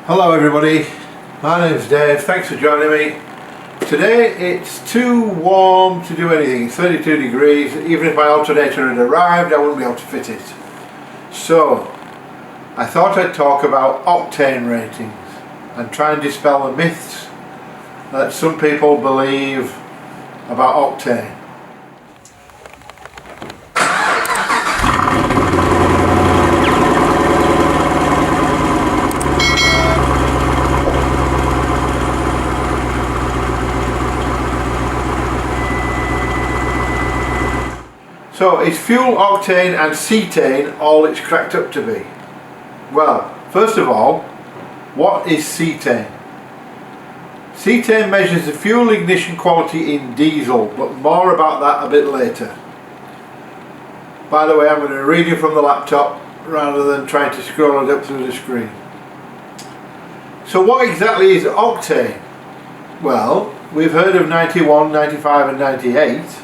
Hello everybody, my name's Dave, thanks for joining me. Today it's too warm to do anything, it's 32 degrees, even if my alternator had arrived I wouldn't be able to fit it. So, I thought I'd talk about octane ratings and try and dispel the myths that some people believe about octane. So is fuel octane and cetane all it's cracked up to be? Well, first of all, what is cetane? Cetane measures the fuel ignition quality in diesel, but more about that a bit later. By the way, I'm going to read you from the laptop rather than trying to scroll it up through the screen. So what exactly is octane? Well, we've heard of 91, 95 and 98.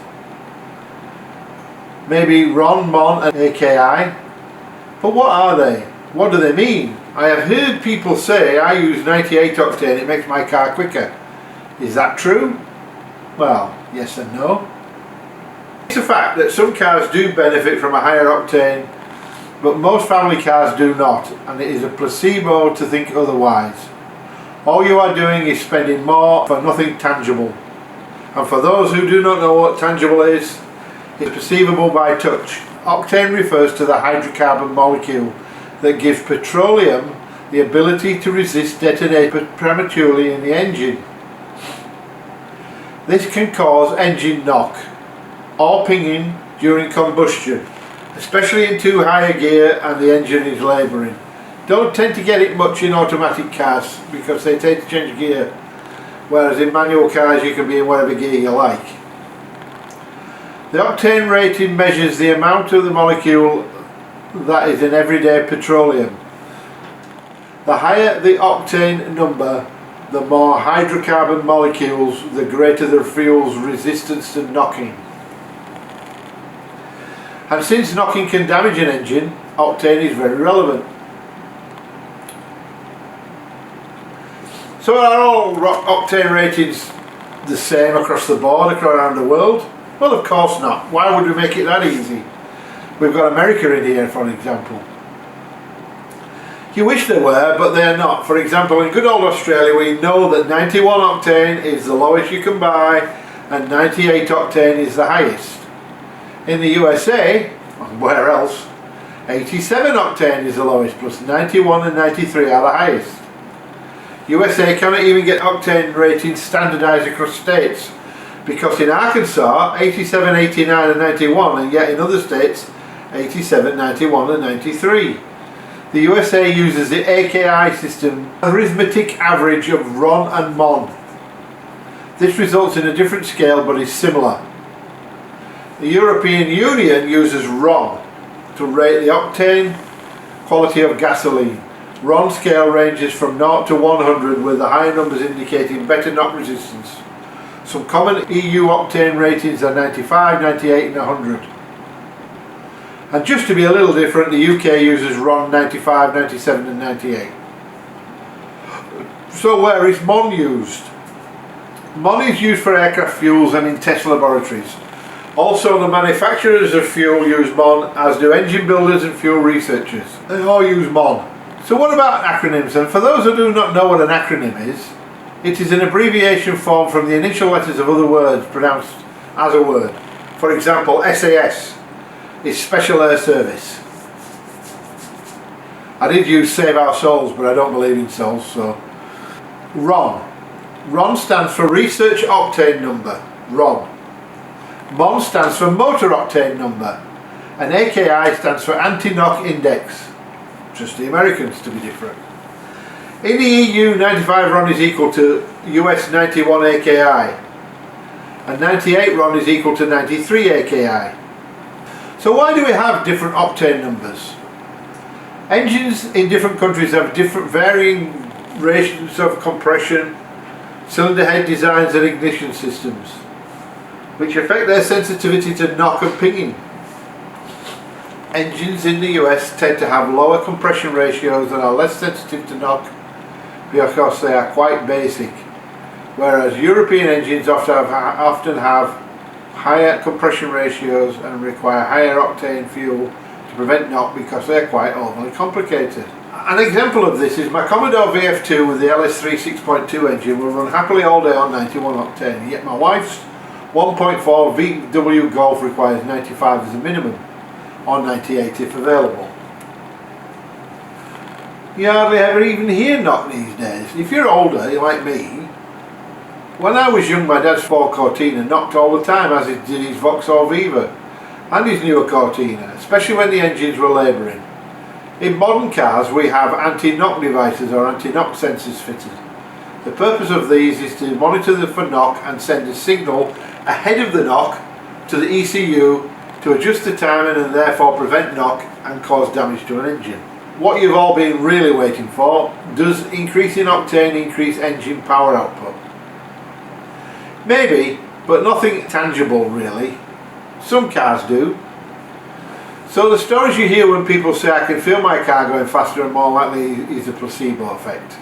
Maybe RON, MON and AKI. But what are they? What do they mean? I have heard people say I use 98 octane, it makes my car quicker. Is that true? Well, yes and no. It's a fact that some cars do benefit from a higher octane, but most family cars do not, and it is a placebo to think otherwise. All you are doing is spending more for nothing tangible. And for those who do not know what tangible is, it's perceivable by touch. Octane refers to the hydrocarbon molecule that gives petroleum the ability to resist detonating prematurely in the engine. This can cause engine knock or pinging during combustion, especially in too high a gear and the engine is labouring. Don't tend to get it much in automatic cars because they tend to change gear, whereas in manual cars you can be in whatever gear you like. The octane rating measures the amount of the molecule that is in everyday petroleum. The higher the octane number, the more hydrocarbon molecules, the greater the fuel's resistance to knocking. And since knocking can damage an engine, octane is very relevant. So are all octane ratings the same across the board, around the world? Well, of course not. Why would we make it that easy? We've got America in here, for example. You wish they were, but they're not. For example, in good old Australia, we know that 91 octane is the lowest you can buy, and 98 octane is the highest. In the USA, where else, 87 octane is the lowest, plus 91 and 93 are the highest. USA cannot even get octane ratings standardised across states, because in Arkansas 87, 89 and 91, and yet in other states 87, 91 and 93. The USA uses the AKI system, arithmetic average of RON and MON. This results in a different scale but is similar. The European Union uses RON to rate the octane quality of gasoline. RON scale ranges from 0 to 100, with the higher numbers indicating better knock resistance. Some common EU octane ratings are 95, 98 and 100. And just to be a little different, the UK uses RON 95, 97 and 98. So where is MON used? MON is used for aircraft fuels and in test laboratories. Also the manufacturers of fuel use MON, as do engine builders and fuel researchers. They all use MON. So what about acronyms? And for those who do not know what an acronym is, it is an abbreviation formed from the initial letters of other words pronounced as a word. For example, SAS is Special Air Service. I did use Save Our Souls, but I don't believe in souls, so. RON. RON stands for Research Octane Number, RON. MON stands for Motor Octane Number, and AKI stands for Anti-Knock Index. Just the Americans to be different. In the EU, 95 RON is equal to US 91 AKI, and 98 RON is equal to 93 AKI. So why do we have different octane numbers? Engines in different countries have different varying ratios of compression, cylinder head designs and ignition systems, which affect their sensitivity to knock and pinging. Engines in the US tend to have lower compression ratios and are less sensitive to knock because they are quite basic, whereas European engines often have higher compression ratios and require higher octane fuel to prevent knock because they're quite overly complicated. An example of this is my Commodore VF2 with the LS3 6.2 engine will run happily all day on 91 octane, yet my wife's 1.4 VW Golf requires 95 as a minimum, or 98 if available. You hardly ever even hear knock these days. If you're older, like me, when I was young my dad's Ford Cortina knocked all the time, as it did his Vauxhall Viva and his newer Cortina, especially when the engines were labouring. In modern cars we have anti-knock devices or anti-knock sensors fitted. The purpose of these is to monitor for knock and send a signal ahead of the knock to the ECU to adjust the timing and therefore prevent knock and cause damage to an engine. What you've all been really waiting for: does increasing octane increase engine power output? Maybe, but nothing tangible really. Some cars do. So the stories you hear when people say I can feel my car going faster and more likely is a placebo effect.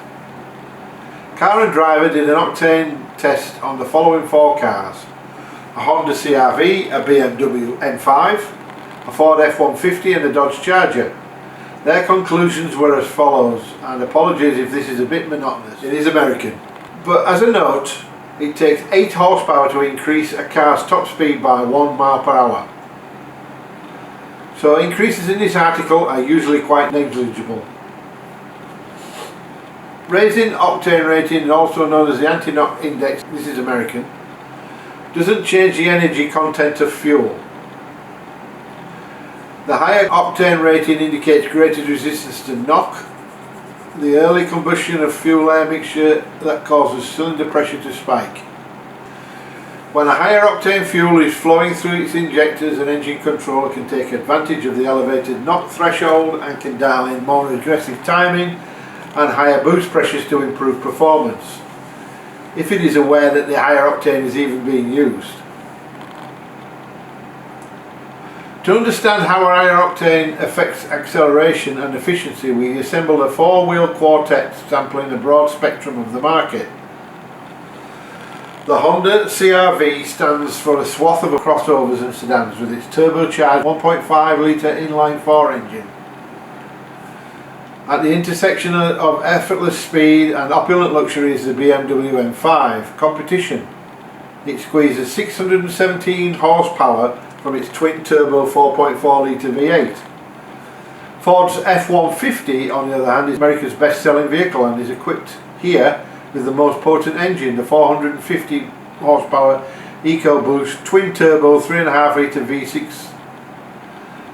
Car and Driver did an octane test on the following 4 cars: a Honda CR-V, a BMW M5, a Ford F-150 and a Dodge Charger. Their conclusions were as follows, and apologies if this is a bit monotonous, it is American. But as a note, it takes 8 horsepower to increase a car's top speed by 1 mile per hour. So increases in this article are usually quite negligible. Raising octane rating, also known as the anti-knock index, this is American, doesn't change the energy content of fuel. The higher octane rating indicates greater resistance to knock, the early combustion of fuel air mixture that causes cylinder pressure to spike. When a higher octane fuel is flowing through its injectors, an engine controller can take advantage of the elevated knock threshold and can dial in more aggressive timing and higher boost pressures to improve performance, if it is aware that the higher octane is even being used. To understand how a higher octane affects acceleration and efficiency, we assembled a 4-wheel quartet sampling a broad spectrum of the market. The Honda CR-V stands for a swath of crossovers and sedans with its turbocharged 1.5 litre inline-4 engine. At the intersection of effortless speed and opulent luxury is the BMW M5 competition. It squeezes 617 horsepower from its twin-turbo 4.4 litre V8. Ford's F-150, on the other hand, is America's best-selling vehicle and is equipped here with the most potent engine, the 450 horsepower EcoBoost twin-turbo 3.5 litre V6.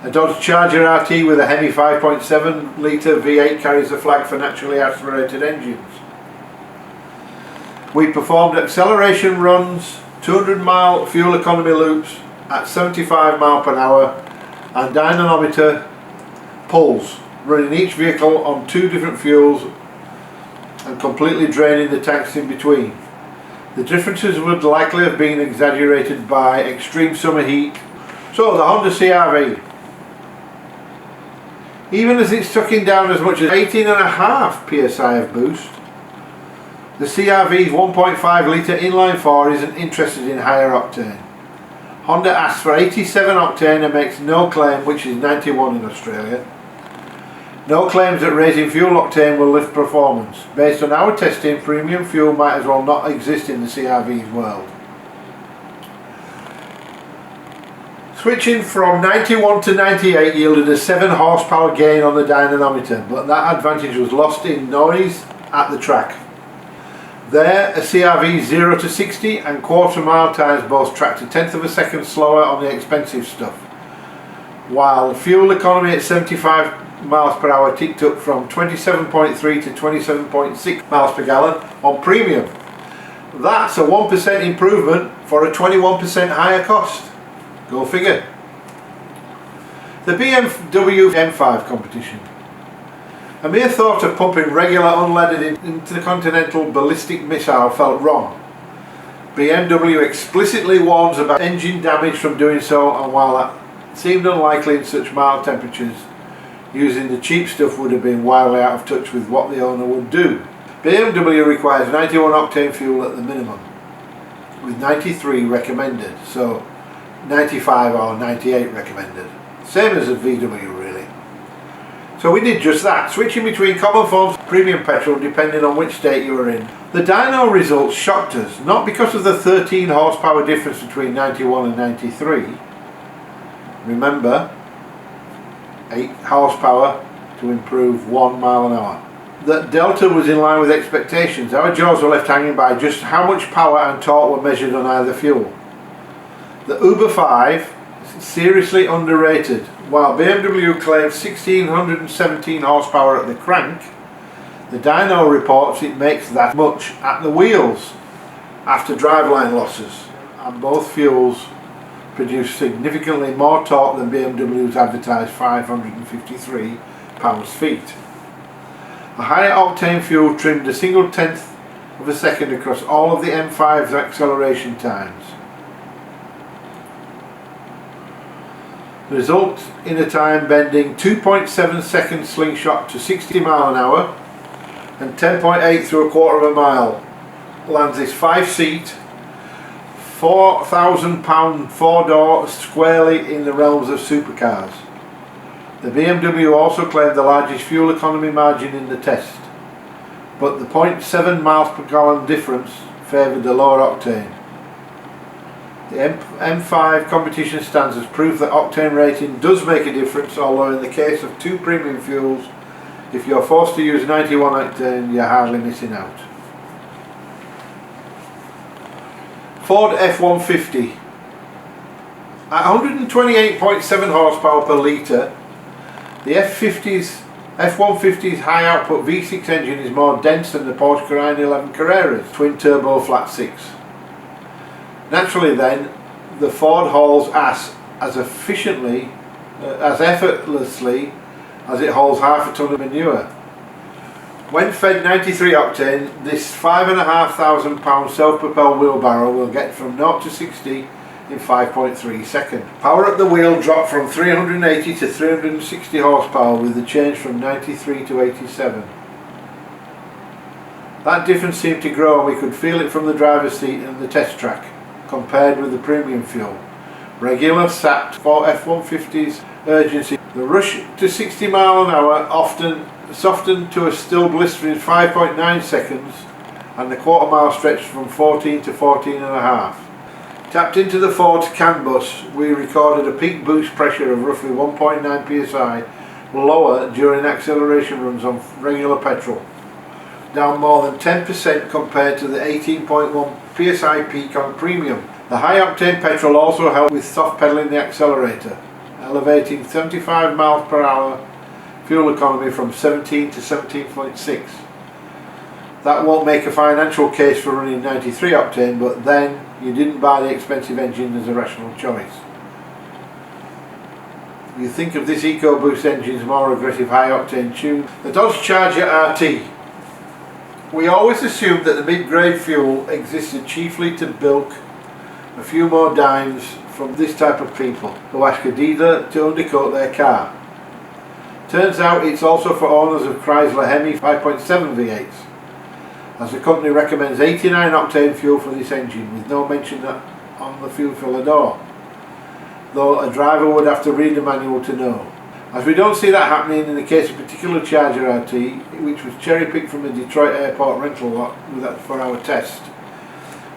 A Dodge Charger RT with a Hemi 5.7 litre V8 carries the flag for naturally aspirated engines. We performed acceleration runs, 200-mile fuel economy loops at 75 miles per hour and dynamometer pulls, running each vehicle on 2 different fuels and completely draining the tanks in between. The differences would likely have been exaggerated by extreme summer heat. So the Honda CR-V, even as it's sucking down as much as 18.5 psi of boost, the CR-V's 1.5 litre inline-4 isn't interested in higher octane. Honda asks for 87 octane and makes no claim, which is 91 in Australia. No claims that raising fuel octane will lift performance. Based on our testing, premium fuel might as well not exist in the CR-V's world. Switching from 91 to 98 yielded a 7 horsepower gain on the dynamometer, but that advantage was lost in noise at the track. There, a CR-V 0 to 60 and quarter mile times both tracked a tenth of a second slower on the expensive stuff, while fuel economy at 75 miles per hour ticked up from 27.3 to 27.6 miles per gallon on premium. That's a 1% improvement for a 21% higher cost. Go figure. The BMW M5 competition. A mere thought of pumping regular unleaded intercontinental ballistic missile felt wrong. BMW explicitly warns about engine damage from doing so, and while that seemed unlikely in such mild temperatures, using the cheap stuff would have been wildly out of touch with what the owner would do. BMW requires 91 octane fuel at the minimum, with 93 recommended, so 95 or 98 recommended. Same as a VW really. So we did just that, switching between common forms of premium petrol depending on which state you were in. The dyno results shocked us, not because of the 13 horsepower difference between 91 and 93. Remember, 8 horsepower to improve 1 mile an hour. That delta was in line with expectations. Our jaws were left hanging by just how much power and torque were measured on either fuel. The Uber 5 is seriously underrated. While BMW claims 1617 horsepower at the crank, the dyno reports it makes that much at the wheels after driveline losses, and both fuels produce significantly more torque than BMW's advertised 553 pounds-feet. A higher octane fuel trimmed a single tenth of a second across all of the M5's acceleration times. The result in a time bending 2.7 second slingshot to 60 mile an hour and 10.8 through a quarter of a mile. Lands this 5-seat, 4,000 pound 4-door squarely in the realms of supercars. The BMW also claimed the largest fuel economy margin in the test, but the 0.7 miles per gallon difference favoured the lower octane. The M5 competition standards prove that octane rating does make a difference, although in the case of 2 premium fuels, if you're forced to use 91 octane, you're hardly missing out. Ford F-150. At 128.7 horsepower per litre, the F-150's high output V6 engine is more dense than the Porsche 911 Carrera's twin turbo flat 6. Naturally then, the Ford hauls ass as efficiently, as effortlessly as it hauls half a tonne of manure. When fed 93 octane, this 5,500 pound self-propelled wheelbarrow will get from 0 to 60 in 5.3 seconds. Power at the wheel dropped from 380 to 360 horsepower with the change from 93 to 87. That difference seemed to grow and we could feel it from the driver's seat and the test track, compared with the premium fuel. Regular sapped for F-150's urgency. The rush to 60 mile an hour often softened to a still blistering 5.9 seconds and the quarter mile stretched from 14 to 14 and a half. Tapped into the Ford's CAN bus, we recorded a peak boost pressure of roughly 1.9 psi lower during acceleration runs on regular petrol, down more than 10% compared to the 18.1 psi peak on premium. The high octane petrol also helped with soft pedaling the accelerator, elevating 75 miles per hour fuel economy from 17 to 17.6. That won't make a financial case for running 93 octane, but then you didn't buy the expensive engine as a rational choice. You think of this EcoBoost engine's more aggressive high octane tune, the Dodge Charger RT. We always assumed that the mid-grade fuel existed chiefly to bilk a few more dimes from this type of people who ask a dealer to undercoat their car. Turns out it's also for owners of Chrysler Hemi 5.7 V8s, as the company recommends 89 octane fuel for this engine, with no mention on the fuel filler door, though a driver would have to read the manual to know. As we don't see that happening in the case of particular Charger RT, which was cherry-picked from the Detroit airport rental lot for our test,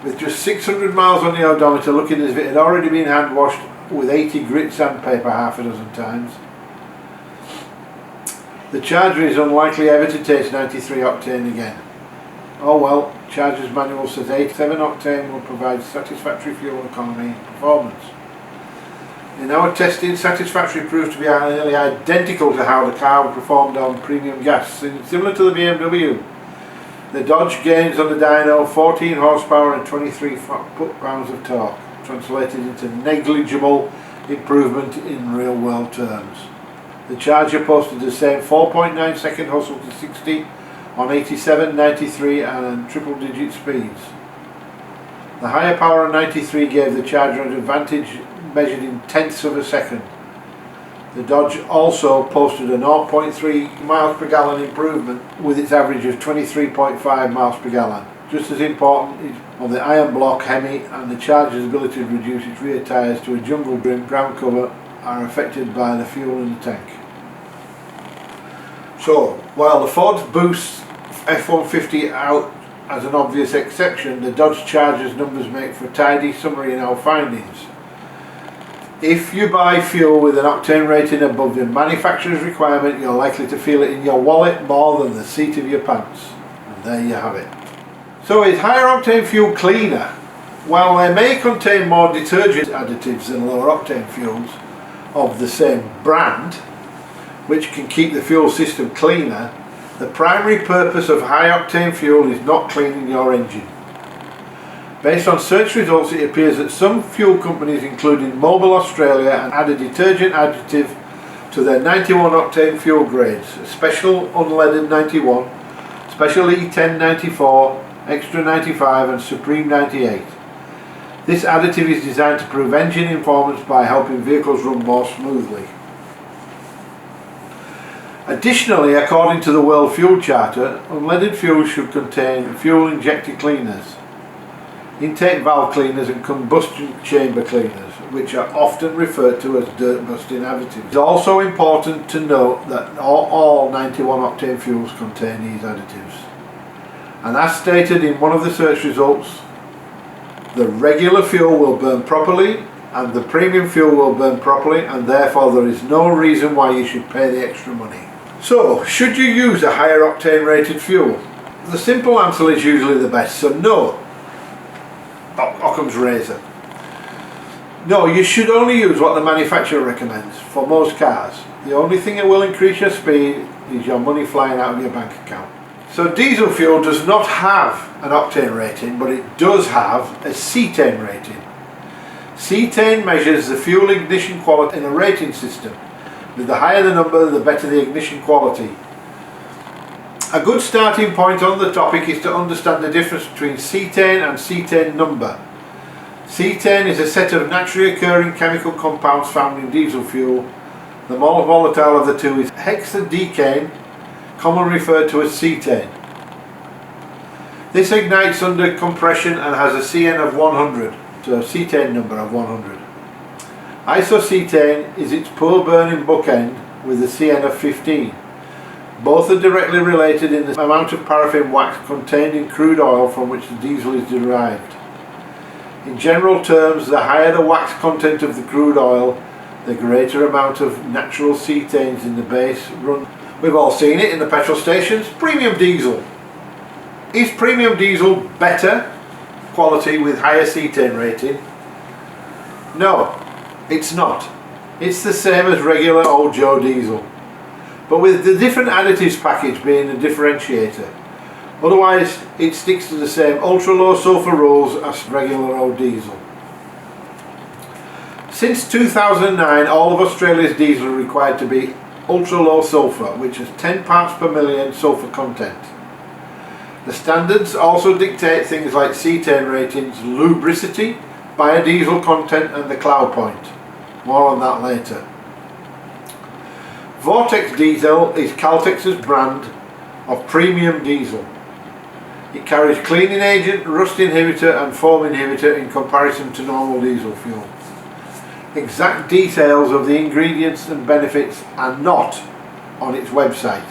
with just 600 miles on the odometer, looking as if it had already been hand washed with 80 grit sandpaper half a dozen times. The Charger is unlikely ever to taste 93 octane again. Oh well, Charger's manual says 87 octane will provide satisfactory fuel economy and performance. In our testing, satisfactory proved to be nearly identical to how the car performed on premium gas, similar to the BMW. The Dodge gains on the dyno 14 horsepower and 23 foot-pounds of torque, translated into negligible improvement in real-world terms. The Charger posted the same 4.9 second hustle to 60 on 87, 93 and triple-digit speeds. The higher power on 93 gave the Charger an advantage measured in tenths of a second. The Dodge also posted a 0.3 miles per gallon improvement with its average of 23.5 miles per gallon. Just as important is on the iron block Hemi, and the Charger's ability to reduce its rear tyres to a jungle brim ground cover are affected by the fuel in the tank. So, while the Ford boosts F-150 out as an obvious exception, the Dodge Charger's numbers make for a tidy summary in our findings. If you buy fuel with an octane rating above the manufacturer's requirement, you're likely to feel it in your wallet more than the seat of your pants. And there you have it. So is higher octane fuel cleaner? While they may contain more detergent additives than lower octane fuels of the same brand, which can keep the fuel system cleaner, the primary purpose of high octane fuel is not cleaning your engine. Based on search results, it appears that some fuel companies, including Mobil Australia, add a detergent additive to their 91 octane fuel grades: Special Unleaded 91, Special E10 94, Extra 95 and Supreme 98. This additive is designed to improve engine performance by helping vehicles run more smoothly. Additionally, according to the World Fuel Charter, unleaded fuel should contain fuel injector cleaners, intake valve cleaners and combustion chamber cleaners, which are often referred to as dirt busting additives. It's also important to note that not all 91 octane fuels contain these additives. And as stated in one of the search results, the regular fuel will burn properly and the premium fuel will burn properly, and therefore there is no reason why you should pay the extra money. So, should you use a higher octane rated fuel? The simple answer is usually the best, so no. Occam's razor. No, you should only use what the manufacturer recommends for most cars. The only thing that will increase your speed is your money flying out of your bank account. So diesel fuel does not have an octane rating, but it does have a cetane rating. Cetane measures the fuel ignition quality in a rating system. With the higher the number, the better the ignition quality. A good starting point on the topic is to understand the difference between cetane and cetane number. Cetane is a set of naturally occurring chemical compounds found in diesel fuel. The more volatile of the two is hexadecane, commonly referred to as cetane. This ignites under compression and has a CN of 100, so a cetane number of 100. Isocetane is its poor burning bookend with a CN of 15. Both are directly related in the amount of paraffin wax contained in crude oil from which the diesel is derived. In general terms, the higher the wax content of the crude oil, the greater amount of natural cetanes in the base run. We've all seen it in the petrol stations. Premium diesel. Is premium diesel better quality with higher cetane rating? No, it's not. It's the same as regular old Joe diesel, but with the different additives package being a differentiator. Otherwise, it sticks to the same ultra low sulfur rules as regular old diesel. Since 2009, all of Australia's diesel are required to be ultra low sulfur, which has 10 parts per million sulfur content. The standards also dictate things like cetane ratings, lubricity, biodiesel content and the cloud point. More on that later. Vortex diesel is Caltex's brand of premium diesel. It carries cleaning agent, rust inhibitor and foam inhibitor in comparison to normal diesel fuel. Exact details of the ingredients and benefits are not on its website,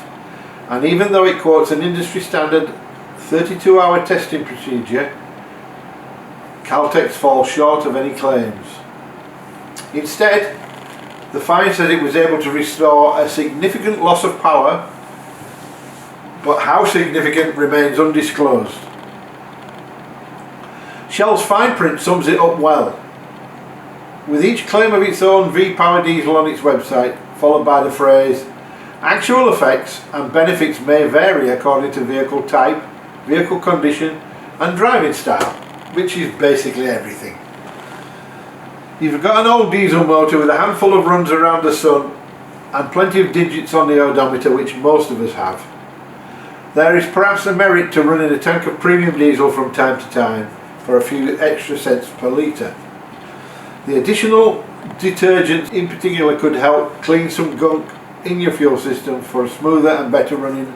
and even though it quotes an industry standard 32-hour testing procedure, Caltex falls short of any claims. Instead, the find said it was able to restore a significant loss of power, but how significant remains undisclosed. Shell's fine print sums it up well, with each claim of its own V-Power diesel on its website, followed by the phrase, actual effects and benefits may vary according to vehicle type, vehicle condition and driving style, which is basically everything. You've got an old diesel motor with a handful of runs around the sun and plenty of digits on the odometer, which most of us have. There is perhaps a merit to running a tank of premium diesel from time to time for a few extra cents per litre. The additional detergents in particular could help clean some gunk in your fuel system for a smoother and better running.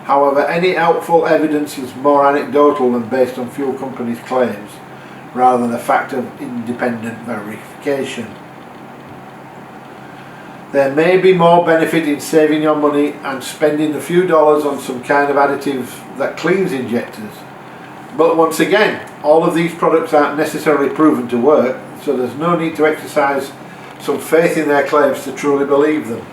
However, any helpful evidence is more anecdotal than based on fuel companies' claims, rather than a fact of independent verification. There may be more benefit in saving your money and spending a few dollars on some kind of additive that cleans injectors. But once again, all of these products aren't necessarily proven to work, so there's no need to exercise some faith in their claims to truly believe them.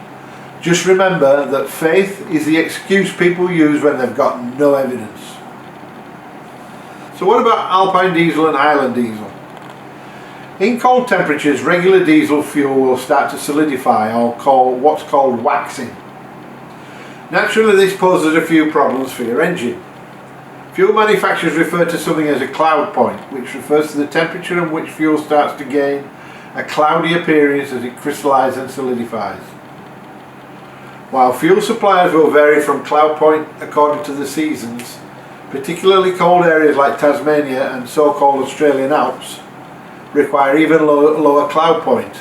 Just remember that faith is the excuse people use when they've got no evidence. So what about Alpine diesel and Highland diesel? In cold temperatures, regular diesel fuel will start to solidify, or what's called waxing. Naturally, this poses a few problems for your engine. Fuel manufacturers refer to something as a cloud point, which refers to the temperature at which fuel starts to gain a cloudy appearance as it crystallizes and solidifies. While fuel suppliers will vary from cloud point according to the seasons, particularly cold areas like Tasmania and so-called Australian Alps require even lower cloud point.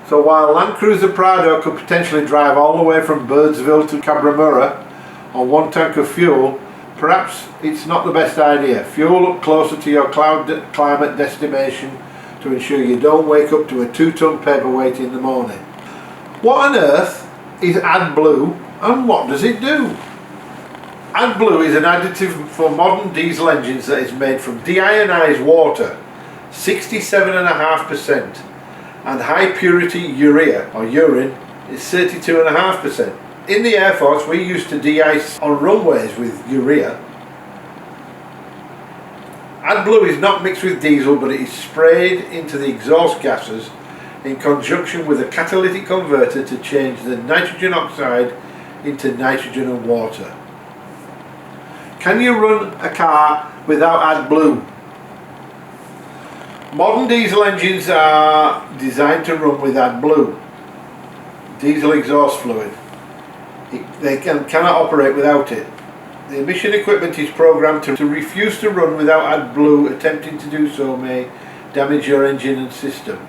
So while Land Cruiser Prado could potentially drive all the way from Birdsville to Cabramurra on one tank of fuel, perhaps it's not the best idea. Fuel up closer to your climate destination to ensure you don't wake up to a 2-ton paperweight in the morning. What on earth is AdBlue and what does it do? AdBlue is an additive for modern diesel engines that is made from deionized water, 67.5%, and high purity urea or urine is 32.5%. In the Air Force we used to de-ice on runways with urea. AdBlue is not mixed with diesel, but it is sprayed into the exhaust gases in conjunction with a catalytic converter to change the nitrogen oxide into nitrogen and water. Can you run a car without AdBlue? Modern diesel engines are designed to run with AdBlue, diesel exhaust fluid. They cannot operate without it. The emission equipment is programmed to refuse to run without AdBlue. Attempting to do so may damage your engine and system.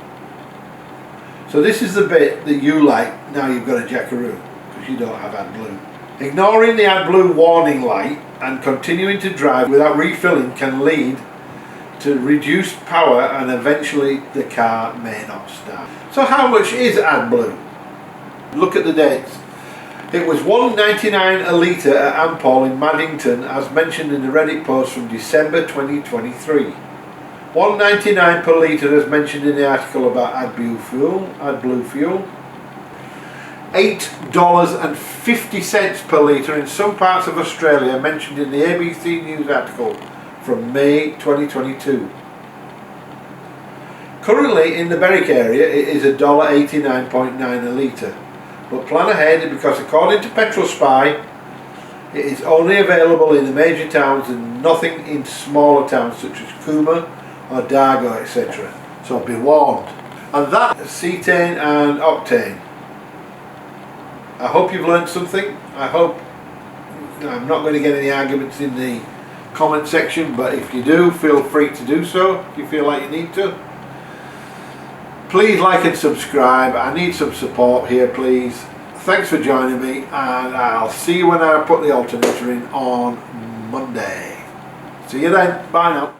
So this is the bit that you like now you've got a Jackaroo, because you don't have AdBlue. Ignoring the AdBlue warning light and continuing to drive without refilling can lead to reduced power and eventually the car may not start. So how much is AdBlue? Look at the dates. It was $1.99 a litre at Ampol in Maddington, as mentioned in the Reddit post from December 2023. $1.99 per litre as mentioned in the article about AdBlue fuel. $8.50 per litre in some parts of Australia, mentioned in the ABC News article from May 2022. Currently in the Berwick area it is $1.89.9 a litre, but plan ahead because according to Petrol Spy it is only available in the major towns and nothing in smaller towns such as Cooma or Dargo, etc. So be warned. And that is Cetane and Octane. I hope you've learned something. I hope I'm not going to get any arguments in the comment section, but if you do, feel free to do so if you feel like you need to. Please like and subscribe. I need some support here, please. Thanks for joining me, and I'll see you when I put the alternator in on Monday. See you then. Bye now.